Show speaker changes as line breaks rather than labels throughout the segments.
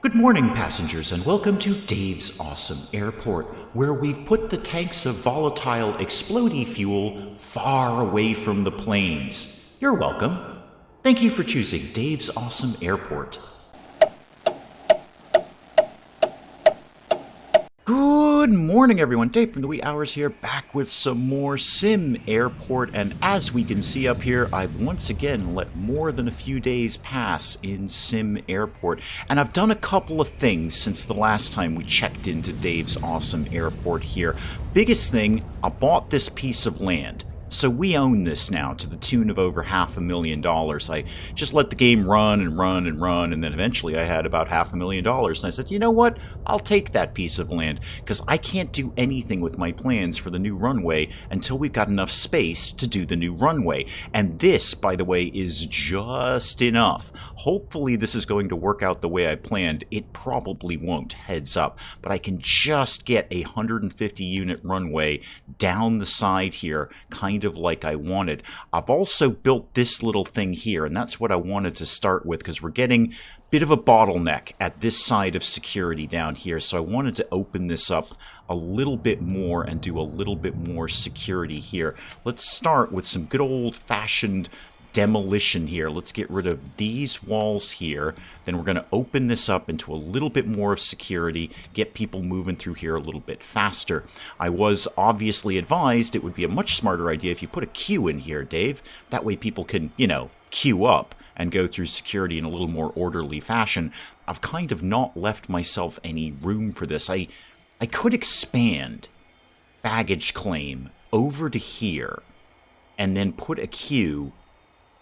Good morning, passengers, and welcome to Dave's Awesome Airport, where we've put the tanks of volatile explodey fuel far away from the planes. You're welcome. Thank you for choosing Dave's Awesome Airport. Good morning, everyone. Dave from the wee hours here, back with some more SimAirport, and as we can see up here, I've once again let more than a few days pass in SimAirport, and I've done a couple of things since the last time we checked into Dave's Awesome Airport here. Biggest thing, I bought this piece of land. So we own this now to the tune of over $500,000. I just let the game run and run and run, and then eventually I had about $500,000. And I said, you know what? I'll take that piece of land, because I can't do anything with my plans for the new runway until we've got enough space to do the new runway. And this, by the way, is just enough. Hopefully this is going to work out the way I planned. It probably won't, heads up. But I can just get a 150 unit runway down the side here, kind of like I wanted. I've also built this little thing here, and that's what I wanted to start with, because we're getting a bit of a bottleneck at this side of security down here, so I wanted to open this up a little bit more and do a little bit more security here. Let's start with some good old-fashioned demolition here. Let's get rid of these walls here. Then we're going to open this up into a little bit more of security, get people moving through here a little bit faster. I was obviously advised it would be a much smarter idea if you put a queue in here, Dave. That way people can, queue up and go through security in a little more orderly fashion. I've kind of not left myself any room for this. I could expand baggage claim over to here and then put a queue.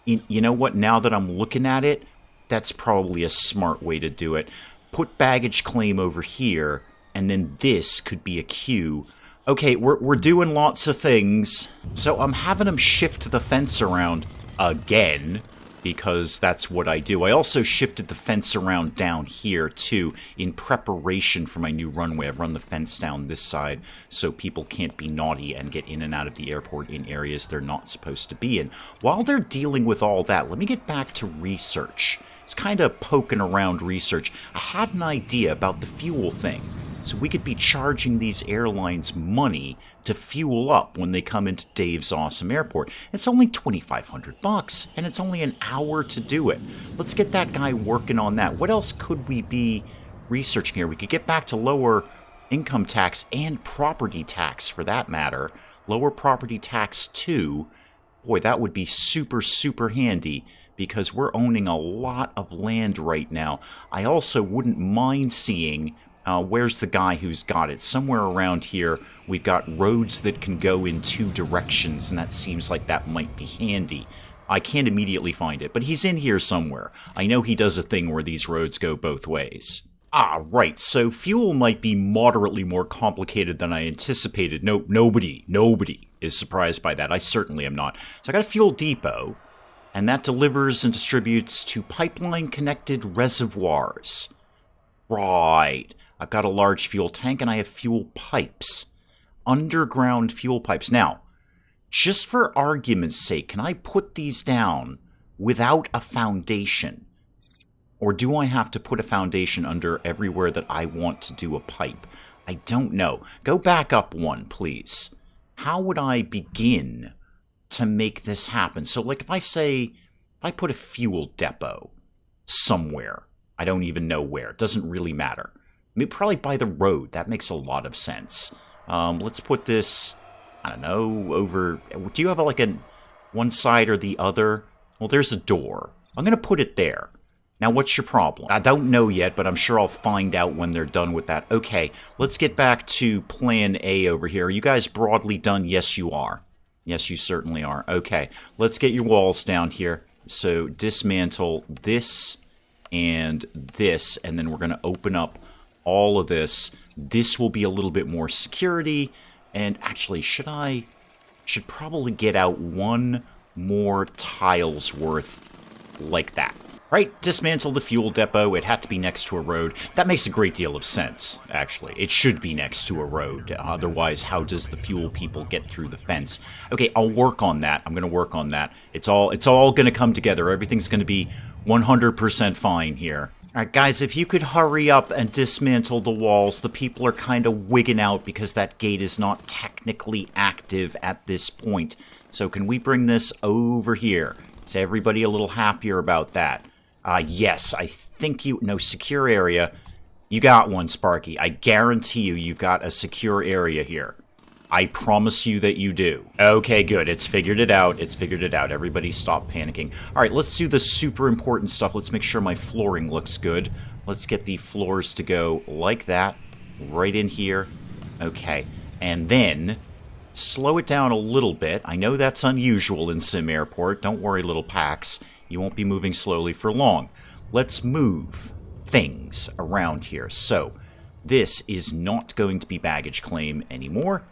You know what, now that I'm looking at it, that's probably a smart way to do it. Put baggage claim over here, and then this could be a queue. Okay, we're doing lots of things. So I'm having them shift the fence around again, because that's what I do. I also shifted the fence around down here, too, in preparation for my new runway. I've run the fence down this side so people can't be naughty and get in and out of the airport in areas they're not supposed to be in. While they're dealing with all that, let me get back to research. It's kind of poking around research. I had an idea about the fuel thing. So we could be charging these airlines money to fuel up when they come into Dave's Awesome Airport. It's only $2,500, and it's only an hour to do it. Let's get that guy working on that. What else could we be researching here? We could get back to lower income tax and property tax, for that matter. Lower property tax, too. Boy, that would be super, super handy, because we're owning a lot of land right now. I also wouldn't mind seeing... where's the guy who's got it? Somewhere around here, we've got roads that can go in two directions, and that seems like that might be handy. I can't immediately find it, but he's in here somewhere. I know he does a thing where these roads go both ways. Ah, right, so fuel might be moderately more complicated than I anticipated. Nope, nobody is surprised by that. I certainly am not. So I got a fuel depot, and that delivers and distributes to pipeline-connected reservoirs. Right. I've got a large fuel tank, and I have fuel pipes. Underground fuel pipes. Now, just for argument's sake, can I put these down without a foundation? Or do I have to put a foundation under everywhere that I want to do a pipe? I don't know. Go back up one, please. How would I begin to make this happen? So, like, if I put a fuel depot somewhere, I don't even know where. It doesn't really matter. I mean, probably by the road. That makes a lot of sense. Let's put this, I don't know, over... Do you have like one side or the other? Well, there's a door. I'm going to put it there. Now, what's your problem? I don't know yet, but I'm sure I'll find out when they're done with that. Okay, let's get back to plan A over here. Are you guys broadly done? Yes, you are. Yes, you certainly are. Okay, let's get your walls down here. So, dismantle this and this, and then we're going to open up all of this. This will be a little bit more security, and actually, should probably get out one more tiles worth like that. Right, dismantle the fuel depot. It had to be next to a road. That makes a great deal of sense, actually. It should be next to a road. Otherwise, how does the fuel people get through the fence? Okay, I'll work on that. I'm going to work on that. It's all going to come together. Everything's going to be 100% fine here. Alright, guys, if you could hurry up and dismantle the walls, the people are kind of wigging out because that gate is not technically active at this point. So can we bring this over here? Is everybody a little happier about that? Yes, I think you... No, secure area. You got one, Sparky. I guarantee you've got a secure area here. I promise you that you do. Okay, good. It's figured it out. It's figured it out. Everybody stop panicking. All right, let's do the super important stuff. Let's make sure my flooring looks good. Let's get the floors to go like that. Right in here. Okay. And then slow it down a little bit. I know that's unusual in SimAirport. Don't worry, little Pax. You won't be moving slowly for long. Let's move things around here. So this is not going to be baggage claim anymore.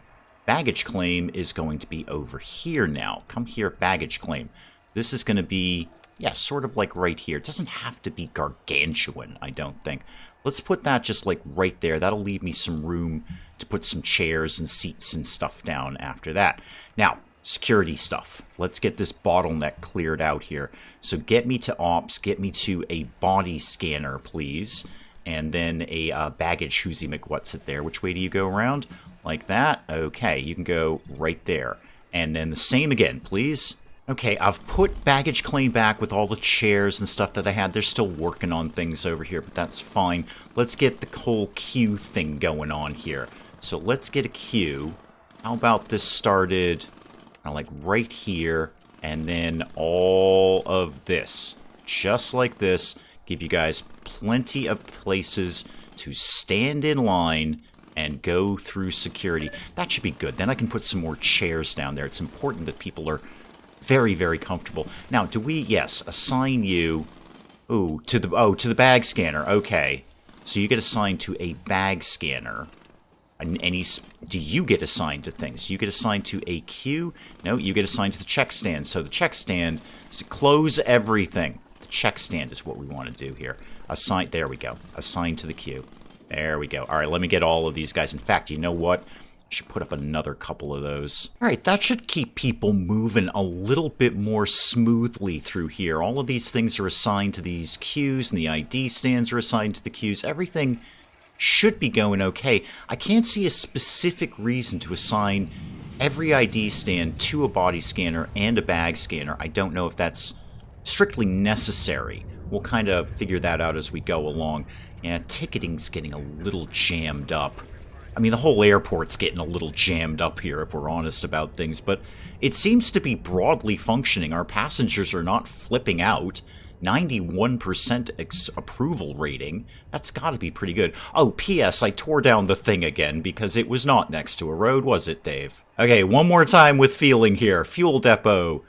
Baggage claim is going to be over here now. Come here, baggage claim. This is going to be, yeah, sort of like right here. It doesn't have to be gargantuan, I don't think. Let's put that just like right there. That'll leave me some room to put some chairs and seats and stuff down after that. Now, security stuff. Let's get this bottleneck cleared out here. So get me to ops, get me to a body scanner, please. And then a baggage whoozy McWhat's-it there. Which way do you go around? Like that? Okay, you can go right there. And then the same again, please. Okay, I've put baggage claim back with all the chairs and stuff that I had. They're still working on things over here, but that's fine. Let's get the whole queue thing going on here. So let's get a queue. How about this started, like right here, and then all of this. Just like this. Give you guys plenty of places to stand in line and go through security. That should be good. Then I can put some more chairs down there. It's important that people are very, very comfortable. Now, do we, yes, assign you, to the bag scanner. Okay. So you get assigned to a bag scanner. Do you get assigned to things? You get assigned to a queue? No, you get assigned to the check stand. So the check stand is to close everything. The check stand is what we want to do here. Assign, there we go. Assign to the queue. There we go. All right, let me get all of these guys. In fact, you know what? I should put up another couple of those. All right, that should keep people moving a little bit more smoothly through here. All of these things are assigned to these queues, and the ID stands are assigned to the queues. Everything should be going okay. I can't see a specific reason to assign every ID stand to a body scanner and a bag scanner. I don't know if that's strictly necessary. We'll kind of figure that out as we go along. And ticketing's getting a little jammed up. I mean, the whole airport's getting a little jammed up here, if we're honest about things, but it seems to be broadly functioning. Our passengers are not flipping out. 91% approval rating. That's got to be pretty good. Oh, P.S. I tore down the thing again because it was not next to a road, was it, Dave? Okay, one more time with feeling here. Fuel depot.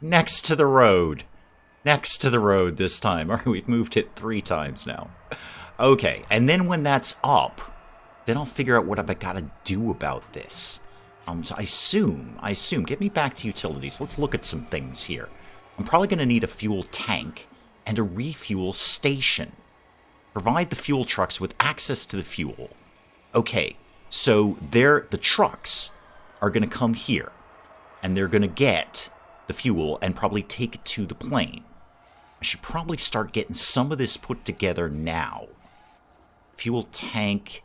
Next to the road. Next to the road this time. All right, we've moved it 3 times now. Okay, and then when that's up, then I'll figure out what I've got to do about this. So I assume, get me back to utilities. Let's look at some things here. I'm probably going to need a fuel tank and a refuel station. Provide the fuel trucks with access to the fuel. Okay, so the trucks are going to come here, and they're going to get the fuel and probably take it to the plane. I should probably start getting some of this put together now. Fuel tank,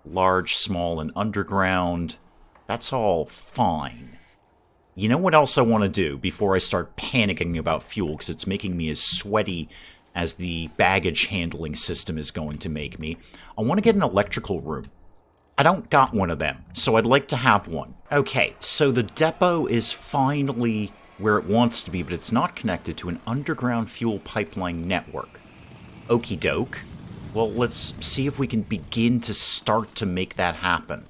large, small, and underground. That's all fine. You know what else I want to do before I start panicking about fuel, because it's making me as sweaty as the baggage handling system is going to make me? I want to get an electrical room. I don't got one of them, so I'd like to have one. Okay, so the depot is finally where it wants to be, but it's not connected to an underground fuel pipeline network. Okie doke. Well, let's see if we can begin to start to make that happen.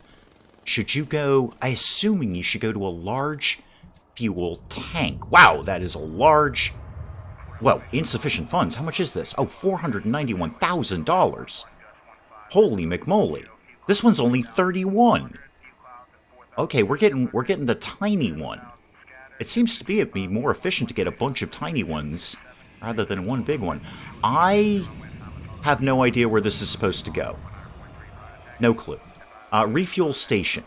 Should you go... I'm assuming you should go to a large fuel tank. Wow, that is a large... Well, insufficient funds. How much is this? Oh, $491,000. Holy McMoly. This one's only 31. Okay, we're getting the tiny one. It seems to be it'd be more efficient to get a bunch of tiny ones rather than one big one. I have no idea where this is supposed to go. No clue. Refuel station.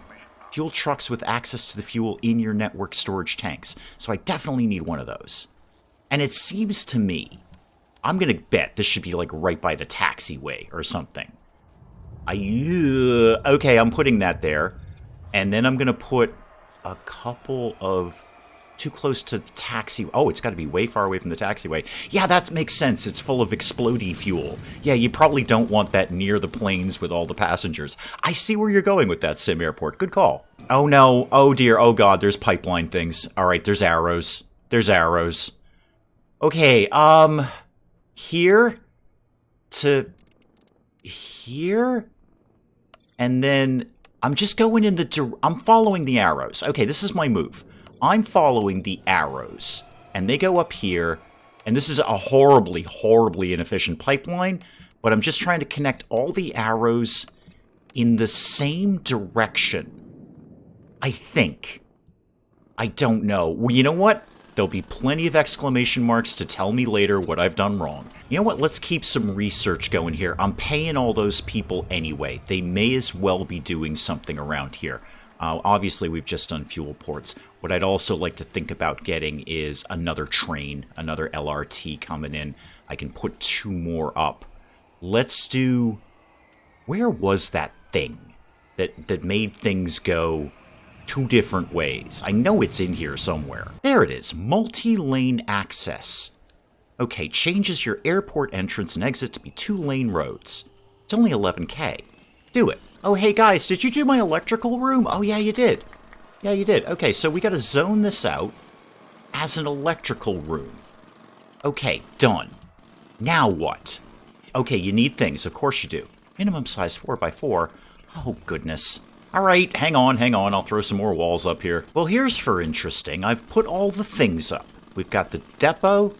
Fuel trucks with access to the fuel in your network storage tanks. So I definitely need one of those. And it seems to me I'm gonna bet this should be like right by the taxiway or something. Okay, I'm putting that there. And then I'm gonna put a couple of... Too close to the taxi... Oh, it's got to be way far away from the taxiway. Yeah, that makes sense. It's full of explodey fuel. Yeah, you probably don't want that near the planes with all the passengers. I see where you're going with that, SimAirport. Good call. Oh, no. Oh, dear. Oh, God. There's pipeline things. All right, there's arrows. There's arrows. Okay, here to here, and then I'm just going in the... I'm following the arrows. Okay, this is my move. I'm following the arrows, and they go up here, and this is a horribly, horribly inefficient pipeline, but I'm just trying to connect all the arrows in the same direction. I think. I don't know. Well, you know what? There'll be plenty of exclamation marks to tell me later what I've done wrong. You know what? Let's keep some research going here. I'm paying all those people anyway. They may as well be doing something around here. Obviously, we've just done fuel ports. What I'd also like to think about getting is another train, another LRT coming in. I can put 2 more up. Let's do... Where was that thing that made things go 2 different ways? I know it's in here somewhere. There it is. Multi-lane access. Okay, changes your airport entrance and exit to be 2-lane roads. It's only 11K. Do it. Oh, hey guys, did you do my electrical room? Oh, yeah, you did. Yeah, you did. Okay, so we gotta zone this out as an electrical room. Okay, done. Now what? Okay, you need things. Of course you do. Minimum size 4x4. Oh, goodness. All right, hang on. I'll throw some more walls up here. Well, here's for interesting. I've put all the things up. We've got the depot,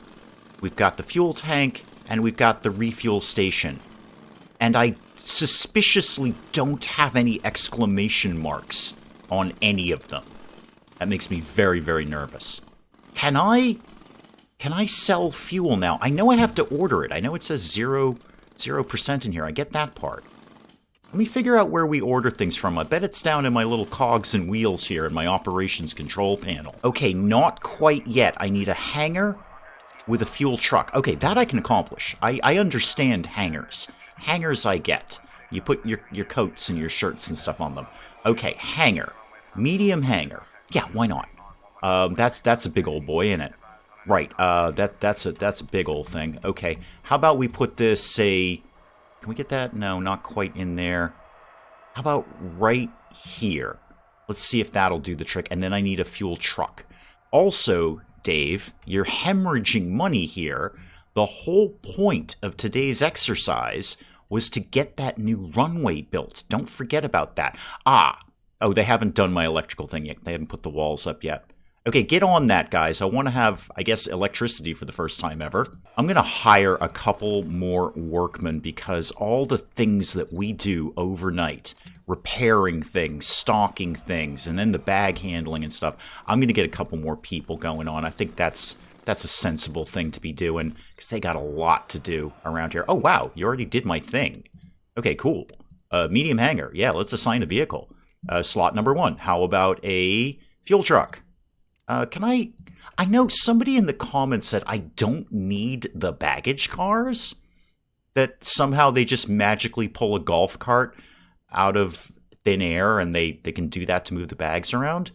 we've got the fuel tank, and we've got the refuel station. And I suspiciously don't have any exclamation marks on any of them. That makes me very, very nervous. Can I sell fuel now? I know I have to order it. I know it says 0% in here. I get that part. Let me figure out where we order things from. I bet it's down in my little cogs and wheels here in my operations control panel. Okay, not quite yet. I need a hangar with a fuel truck. Okay, that I can accomplish. I understand hangars. Hangars I get. You put your coats and your shirts and stuff on them. Okay, hangar. Medium hangar. Yeah, why not? That's a big old boy, isn't it? Right, that's a big old thing. Okay, how about we put this, say... Can we get that? No, not quite in there. How about right here? Let's see if that'll do the trick. And then I need a fuel truck. Also, Dave, you're hemorrhaging money here. The whole point of today's exercise was to get that new runway built. Don't forget about that. Oh, they haven't done my electrical thing yet. They haven't put the walls up yet. Okay, get on that, guys. I want to have, I guess, electricity for the first time ever. I'm going to hire a couple more workmen because all the things that we do overnight, repairing things, stocking things, and then the bag handling and stuff, I'm going to get a couple more people going on. I think that's a sensible thing to be doing because they got a lot to do around here. Oh, wow, you already did my thing. Okay, cool. Medium hangar. Yeah, let's assign a vehicle. Slot number 1. How about a fuel truck? I know somebody in the comments said I don't need the baggage cars, that somehow they just magically pull a golf cart out of thin air and they can do that to move the bags around.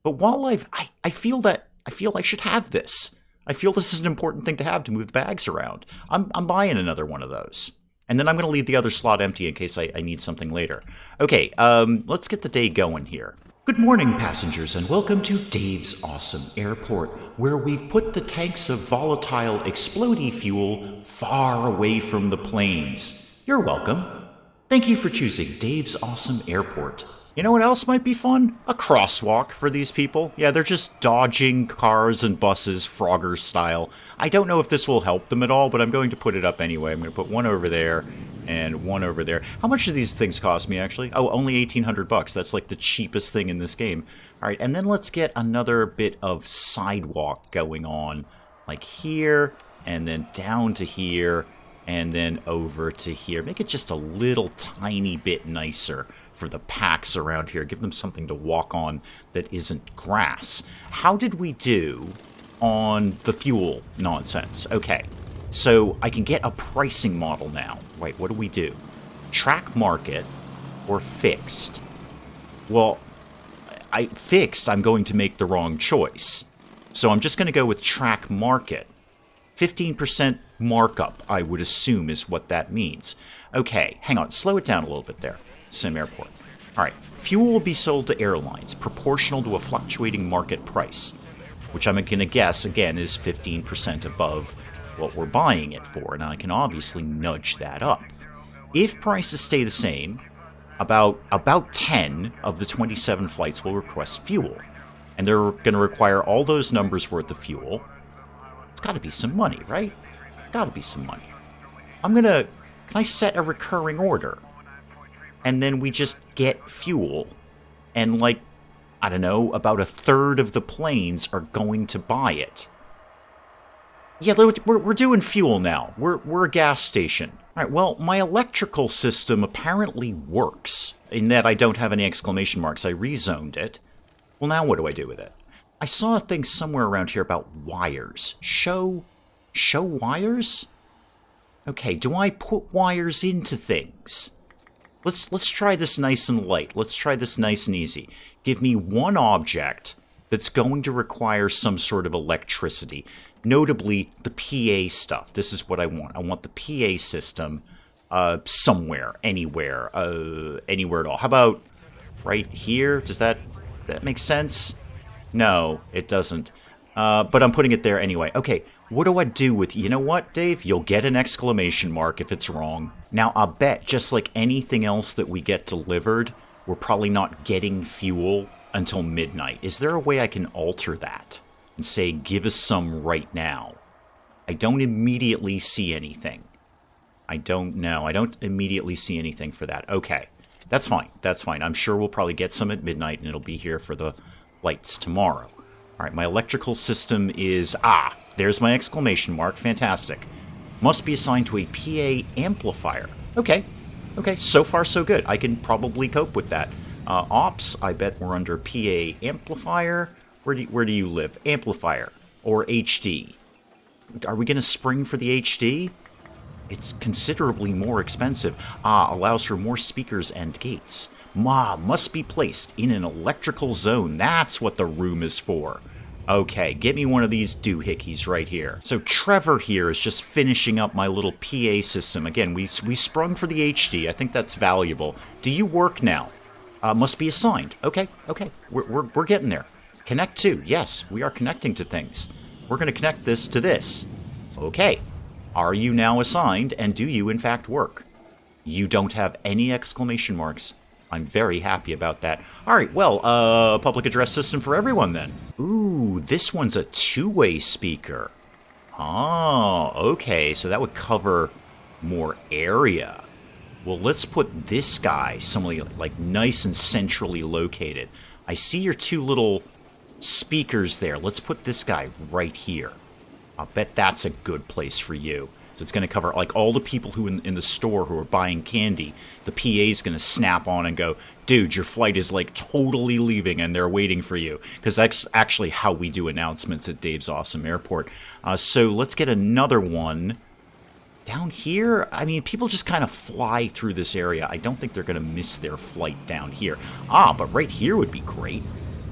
But while I feel I should have this. I feel this is an important thing to have to move the bags around. I'm buying another one of those. And then I'm going to leave the other slot empty in case I need something later. Okay, let's get the day going here. Good morning, passengers, and welcome to Dave's Awesome Airport, where we've put the tanks of volatile explodey fuel far away from the planes. You're welcome. Thank you for choosing Dave's Awesome Airport. You know what else might be fun? A crosswalk for these people. Yeah, they're just dodging cars and buses, Frogger style. I don't know if this will help them at all, but I'm going to put it up anyway. I'm going to put one over there and one over there. How much do these things cost me, actually? Oh, only $1,800. That's like the cheapest thing in this game. All right, and then let's get another bit of sidewalk going on, like here, and then down to here, and then over to here. Make it just a little tiny bit nicer for the packs around here. Give them something to walk on that isn't grass. How did we do on the fuel nonsense? Okay, So I can get a pricing model now. Right, what do we do? Track market or fixed? Well, fixed, I'm going to make the wrong choice. So I'm just going to go with track market. 15% markup, I would assume, is what that means. Okay, hang on. Slow it down a little bit there, SimAirport. All right, fuel will be sold to airlines, proportional to a fluctuating market price, which I'm going to guess, again, is 15% above what we're buying it for, and I can obviously nudge that up. If prices stay the same, about 10 of the 27 flights will request fuel, and they're going to require all those numbers worth of fuel. It's got to be some money, right? It's got to be some money. Can I set a recurring order? And then we just get fuel, and like, I don't know, about a third of the planes are going to buy it. Yeah, we're doing fuel now. We're a gas station. All right, well, my electrical system apparently works, in that I don't have any exclamation marks. I rezoned it. Well, now what do I do with it? I saw a thing somewhere around here about wires. Show wires? Okay, do I put wires into things? Let's try this nice and light. Let's try this nice and easy. Give me one object that's going to require some sort of electricity. Notably, the PA stuff. This is what I want. I want the PA system somewhere, anywhere at all. How about right here? Does that make sense? No, it doesn't. But I'm putting it there anyway. Okay, what do I do with... You know what, Dave? You'll get an exclamation mark if it's wrong. Now, I'll bet, just like anything else that we get delivered, we're probably not getting fuel until midnight. Is there a way I can alter that and say, give us some right now? I don't immediately see anything. I don't know. I don't immediately see anything for that. Okay, that's fine. That's fine. I'm sure we'll probably get some at midnight, and it'll be here for the lights tomorrow. All right, my electrical system is... there's my exclamation mark. Fantastic. Must be assigned to a PA amplifier. Okay. Okay, so far so good. I can probably cope with that. Ops, I bet we're under PA amplifier. Where do you live? Amplifier. Or HD. Are we going to spring for the HD? It's considerably more expensive. Allows for more speakers and gates. Must be placed in an electrical zone. That's what the room is for. Okay, get me one of these doohickeys right here. So Trevor here is just finishing up my little PA system. Again, we sprung for the HD. I think that's valuable. Do you work now? Must be assigned. Okay. We're getting there. Connect to. Yes, we are connecting to things. We're going to connect this to this. Okay. Are you now assigned, and do you in fact work? You don't have any exclamation marks. I'm very happy about that. All right, well, public address system for everyone then. Ooh, this one's a two-way speaker. Oh, okay, so that would cover more area. Well, let's put this guy somewhere like nice and centrally located. I see your two little speakers there. Let's put this guy right here. I'll bet that's a good place for you. So it's going to cover like all the people who in the store who are buying candy. The PA is going to snap on and go, dude, your flight is like totally leaving and they're waiting for you. Because that's actually how we do announcements at Dave's Awesome Airport. So let's get another one. Down here, I mean, people just kind of fly through this area. I don't think they're going to miss their flight down here. But right here would be great.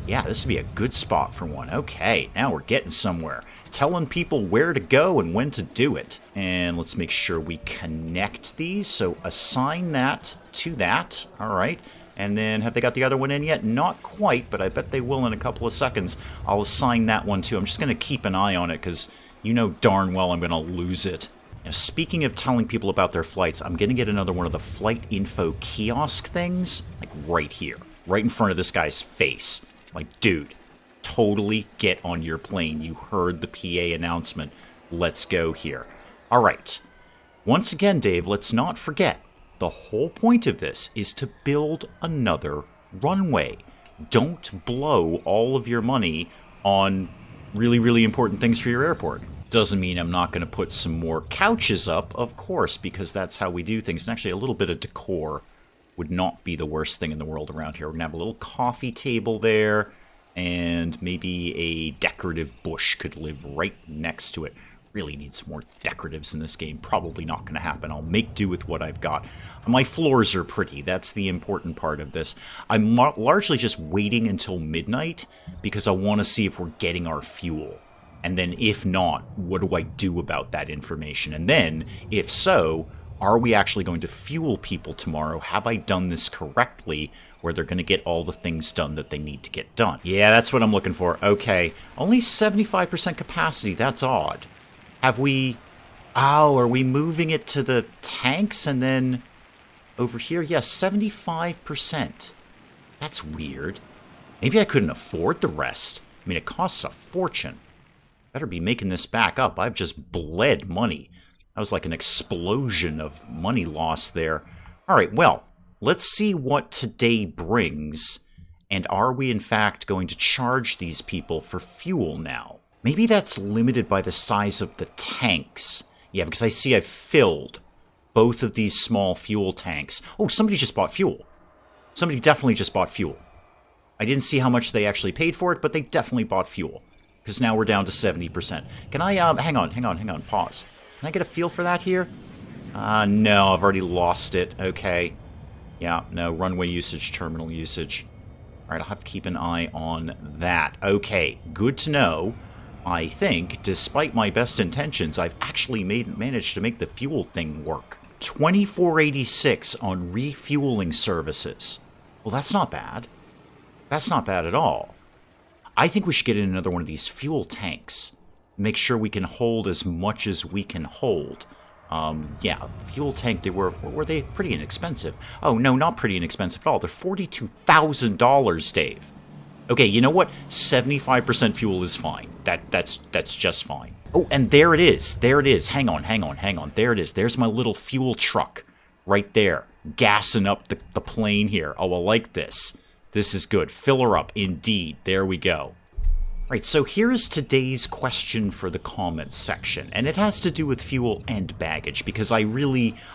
Yeah, this would be a good spot for one. Okay, now we're getting somewhere. Telling people where to go and when to do it. And let's make sure we connect these. So assign that to that. All right. And then have they got the other one in yet? Not quite, but I bet they will in a couple of seconds. I'll assign that one too. I'm just going to keep an eye on it because you know darn well I'm going to lose it. Now, speaking of telling people about their flights, I'm going to get another one of the flight info kiosk things, like right here, right in front of this guy's face. Like, dude, totally get on your plane. You heard the PA announcement. Let's go here. All right. Once again, Dave, let's not forget, the whole point of this is to build another runway. Don't blow all of your money on really, really important things for your airport. Doesn't mean I'm not going to put some more couches up, of course, because that's how we do things. And actually, a little bit of decor would not be the worst thing in the world around here. We're going to have a little coffee table there, and maybe a decorative bush could live right next to it. really need some more decoratives in this game. Probably not going to happen. I'll make do with what I've got. My floors are pretty. That's the important part of this. I'm largely just waiting until midnight because I want to see if we're getting our fuel. And then if not, what do I do about that information? And then, if so, are we actually going to fuel people tomorrow? Have I done this correctly where they're going to get all the things done that they need to get done? Yeah, that's what I'm looking for. Okay, only 75% capacity. That's odd. Have we... Oh, are we moving it to the tanks and then over here? Yes, 75%. That's weird. Maybe I couldn't afford the rest. I mean, it costs a fortune. Better be making this back up. I've just bled money. That was like an explosion of money loss there. All right, well, let's see what today brings. And are we, in fact, going to charge these people for fuel now? Maybe that's limited by the size of the tanks. Yeah, because I see I've filled both of these small fuel tanks. Oh, somebody just bought fuel. Somebody definitely just bought fuel. I didn't see how much they actually paid for it, but they definitely bought fuel. Because now we're down to 70%. Can I, hang on, pause. Can I get a feel for that here? No, I've already lost it. Okay. Yeah, no, runway usage, terminal usage. Alright, I'll have to keep an eye on that. Okay, good to know. I think, despite my best intentions, I've actually managed to make the fuel thing work. $24.86 on refueling services. Well, that's not bad. That's not bad at all. I think we should get in another one of these fuel tanks. Make sure we can hold as much as we can hold. Yeah, fuel tank, were they pretty inexpensive? Oh, no, not pretty inexpensive at all. They're $42,000, Dave. Okay, you know what? 75% fuel is fine. That's just fine. Oh, and there it is. There it is. Hang on. There it is. There's my little fuel truck right there, gassing up the plane here. Oh, I like this. This is good. Fill her up, indeed. There we go. Right, so here is today's question for the comments section, and it has to do with fuel and baggage, because I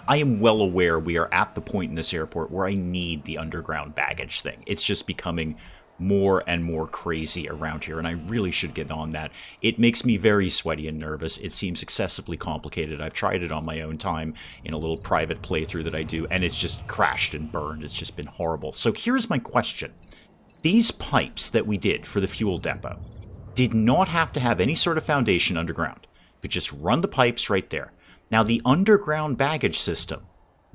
am well aware we are at the point in this airport where I need the underground baggage thing. It's just becoming more and more crazy around here, and I really should get on that. It makes me very sweaty and nervous. It seems excessively complicated. I've tried it on my own time in a little private playthrough that I do, and it's just crashed and burned. It's just been horrible. So here's my question. These pipes that we did for the fuel depot did not have to have any sort of foundation underground. You could just run the pipes right there. Now, the underground baggage system,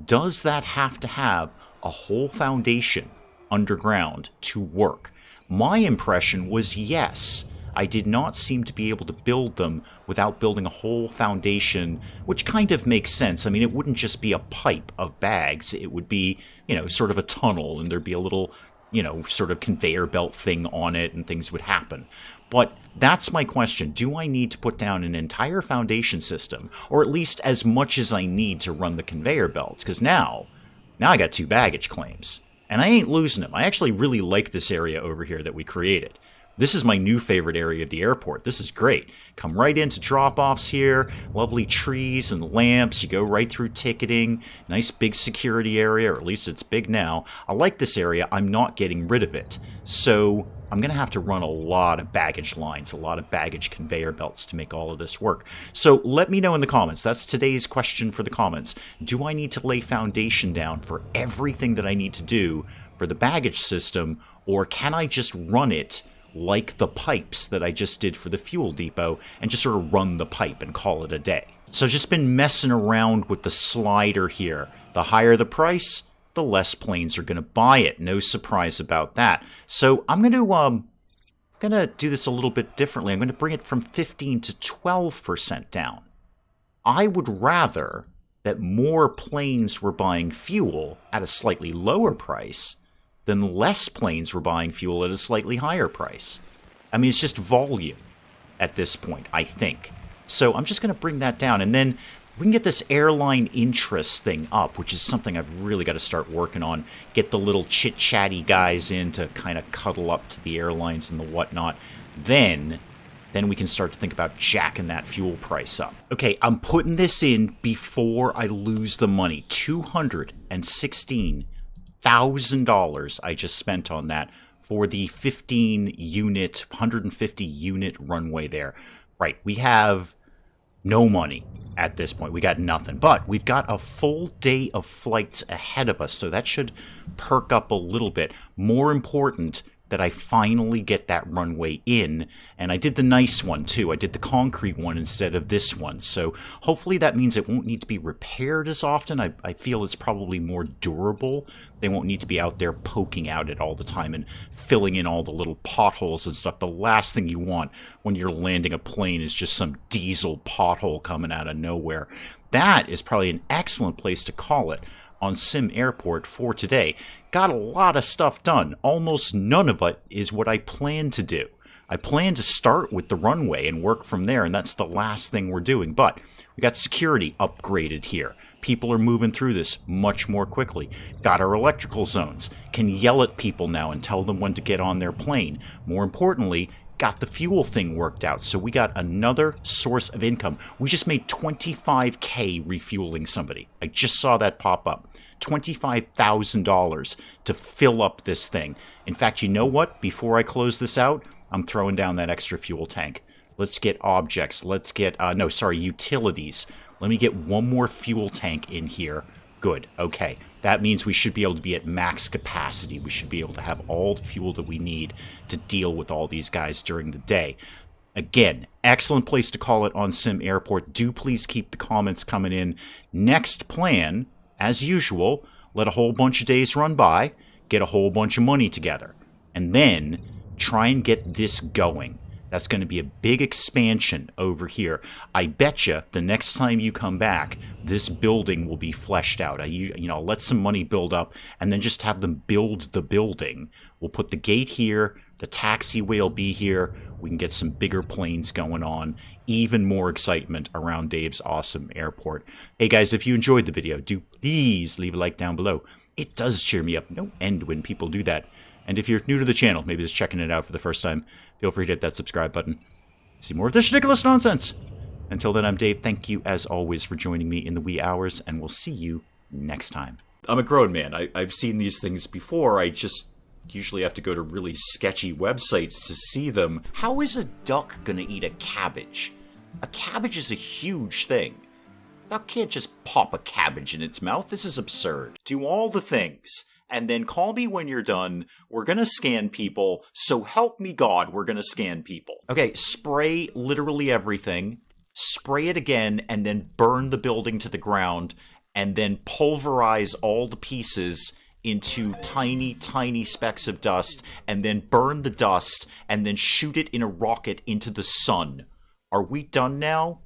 does that have to have a whole foundation underground to work? My impression was yes. I did not seem to be able to build them without building a whole foundation, which kind of makes sense. I mean, it wouldn't just be a pipe of bags. It would be, sort of a tunnel, and there'd be a little, sort of conveyor belt thing on it, and things would happen. But that's my question. Do I need to put down an entire foundation system, or at least as much as I need to run the conveyor belts? Because now I got 2 baggage claims, and I ain't losing them. I actually really like this area over here that we created. This is my new favorite area of the airport. This is great. Come right into drop-offs here. Lovely trees and lamps. You go right through ticketing. Nice big security area, or at least it's big now. I like this area. I'm not getting rid of it. So I'm going to have to run a lot of baggage lines, a lot of baggage conveyor belts to make all of this work. So let me know in the comments. That's today's question for the comments. Do I need to lay foundation down for everything that I need to do for the baggage system, or can I just run it like the pipes that I just did for the fuel depot and just sort of run the pipe and call it a day? So I've just been messing around with the slider here. The higher the price, the less planes are going to buy it. No surprise about that. So I'm going to do this a little bit differently. I'm going to bring it from 15 to 12% down. I would rather that more planes were buying fuel at a slightly lower price than less planes were buying fuel at a slightly higher price. I mean, it's just volume at this point, I think. So I'm just going to bring that down, and then we can get this airline interest thing up, which is something I've really got to start working on. Get the little chit-chatty guys in to kind of cuddle up to the airlines and the whatnot. Then we can start to think about jacking that fuel price up. Okay, I'm putting this in before I lose the money. $216,000 I just spent on that for the 150 unit runway there. Right, we have no money at this point. We got nothing. But we've got a full day of flights ahead of us, so that should perk up a little bit. More important that I finally get that runway in, and I did the nice one too. I did the concrete one instead of this one, so hopefully that means it won't need to be repaired as often. I feel it's probably more durable. They won't need to be out there poking out it all the time and filling in all the little potholes and stuff. The last thing you want when you're landing a plane is just some diesel pothole coming out of nowhere. That is probably an excellent place to call it on SimAirport for today. Got a lot of stuff done. Almost none of it is what I planned to do. I plan to start with the runway and work from there, and that's the last thing we're doing. But we got security upgraded here. People are moving through this much more quickly. Got our electrical zones. Can yell at people now and tell them when to get on their plane. More importantly, got the fuel thing worked out, so we got another source of income. We just made $25K refueling somebody. I just saw that pop up. $25,000 to fill up this thing. In fact, you know what? Before I close this out, I'm throwing down that extra fuel tank. Let's get objects. Let's get, utilities. Let me get one more fuel tank in here. Good. Okay. That means we should be able to be at max capacity. We should be able to have all the fuel that we need to deal with all these guys during the day. Again, excellent place to call it on SimAirport. Do please keep the comments coming in. Next plan, as usual, let a whole bunch of days run by, get a whole bunch of money together, and then try and get this going. That's going to be a big expansion over here. I betcha the next time you come back, this building will be fleshed out. I'll let some money build up and then just have them build the building. We'll put the gate here. The taxiway will be here. We can get some bigger planes going on. Even more excitement around Dave's awesome airport. Hey guys, if you enjoyed the video, do please leave a like down below. It does cheer me up no end when people do that. And if you're new to the channel, maybe just checking it out for the first time, feel free to hit that subscribe button. See more of this ridiculous nonsense. Until then, I'm Dave. Thank you, as always, for joining me in the wee hours, and we'll see you next time. I'm a grown man. I've seen these things before. I just usually have to go to really sketchy websites to see them. How is a duck gonna eat a cabbage? A cabbage is a huge thing. A duck can't just pop a cabbage in its mouth. This is absurd. Do all the things. And then call me when you're done. We're going to scan people. So help me God, we're going to scan people. Okay, spray literally everything. Spray it again, and then burn the building to the ground. And then pulverize all the pieces into tiny, tiny specks of dust. And then burn the dust. And then shoot it in a rocket into the sun. Are we done now?